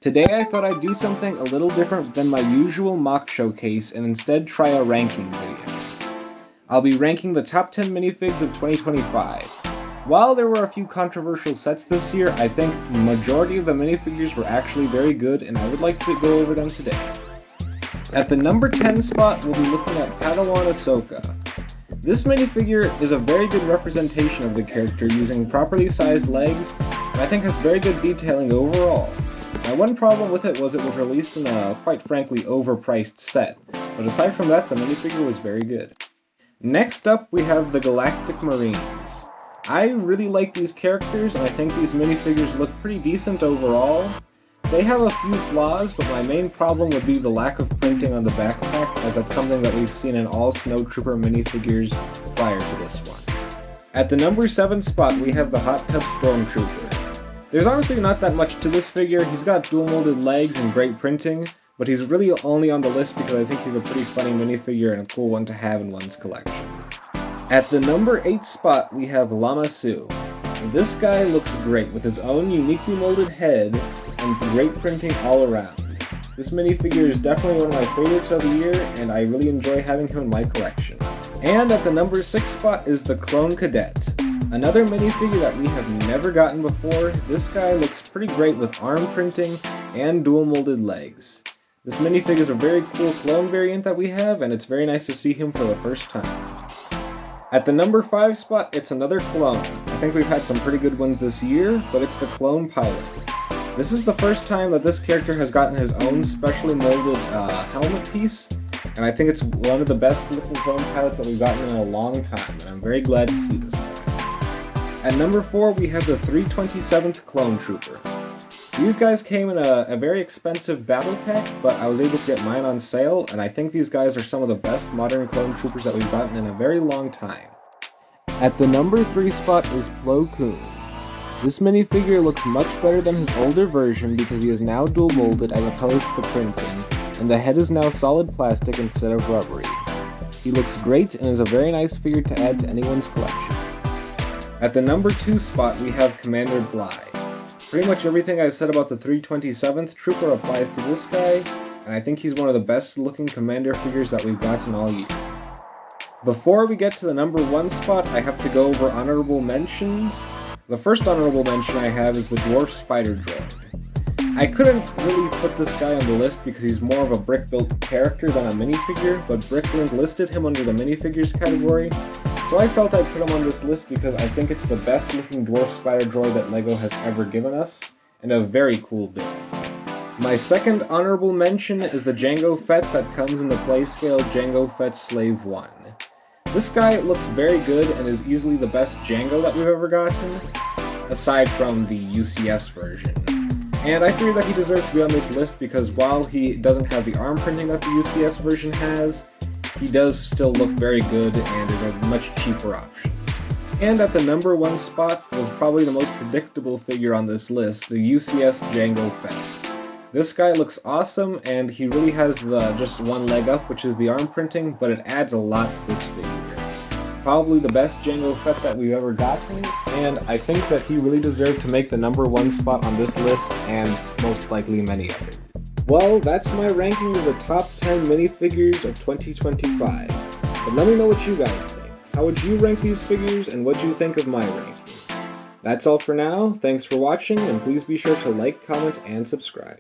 Today I thought I'd do something a little different than my usual mock showcase and instead try a ranking video. I'll be ranking the top 10 minifigs of 2025. While there were a few controversial sets this year, I think the majority of the minifigures were actually very good, and I would like to go over them today. At the number 10 spot, we'll be looking at Padawan Ahsoka. This minifigure is a very good representation of the character using properly sized legs, and I think has very good detailing overall. My one problem with it was it was released in a, quite frankly, overpriced set, but aside from that, the minifigure was very good. Next up, we have the Galactic Marines. I really like these characters, and I think these minifigures look pretty decent overall. They have a few flaws, but my main problem would be the lack of printing on the backpack, as that's something that we've seen in all Snowtrooper minifigures prior to this one. At the number 7 spot, we have the Hot Tub Stormtrooper. There's honestly not that much to this figure. He's got dual molded legs and great printing, but he's really only on the list because I think he's a pretty funny minifigure and a cool one to have in one's collection. At the number 8 spot, we have Lama Su. This guy looks great with his own uniquely molded head and great printing all around. This minifigure is definitely one of my favorites of the year, and I really enjoy having him in my collection. And at the number 6 spot is the Clone Cadet. Another minifigure that we have never gotten before. This guy looks pretty great with arm printing and dual molded legs. This minifigure is a very cool clone variant that we have, and it's very nice to see him for the first time. At the number 5 spot, it's another clone. I think we've had some pretty good ones this year, but it's the Clone Pilot. This is the first time that this character has gotten his own specially molded helmet piece, and I think it's one of the best looking clone pilots that we've gotten in a long time, and I'm very glad to see this one. At number 4, we have the 327th Clone Trooper. These guys came in a very expensive battle pack, but I was able to get mine on sale, and I think these guys are some of the best modern clone troopers that we've gotten in a very long time. At the number 3 spot is Plo Koon. This minifigure looks much better than his older version because he is now dual molded as opposed to printing, and the head is now solid plastic instead of rubbery. He looks great and is a very nice figure to add to anyone's collection. At the number 2 spot, we have Commander Bly. Pretty much everything I said about the 327th Trooper applies to this guy, and I think he's one of the best looking Commander figures that we've gotten all year. Before we get to the number 1 spot, I have to go over honorable mentions. The first honorable mention I have is the Dwarf Spider Droid. I couldn't really put this guy on the list because he's more of a brick-built character than a minifigure, but Bricklink listed him under the minifigures category, so I felt I'd put him on this list because I think it's the best looking Dwarf Spider Droid that LEGO has ever given us, and a very cool build. My second honorable mention is the Jango Fett that comes in the Playscale Jango Fett Slave 1. This guy looks very good and is easily the best Jango that we've ever gotten, aside from the UCS version. And I figure that he deserves to be on this list because while he doesn't have the arm printing that the UCS version has, he does still look very good and is a much cheaper option. And at the number 1 spot was probably the most predictable figure on this list, the UCS Jango Fett. This guy looks awesome, and he really has just one leg up, which is the arm printing, but it adds a lot to this figure. Probably the best Jango Fett that we've ever gotten, and I think that he really deserved to make the number 1 spot on this list, and most likely many others. Well, that's my ranking of the top 10 minifigures of 2025. But let me know what you guys think. How would you rank these figures, and what do you think of my ranking? That's all for now. Thanks for watching, and please be sure to like, comment, and subscribe.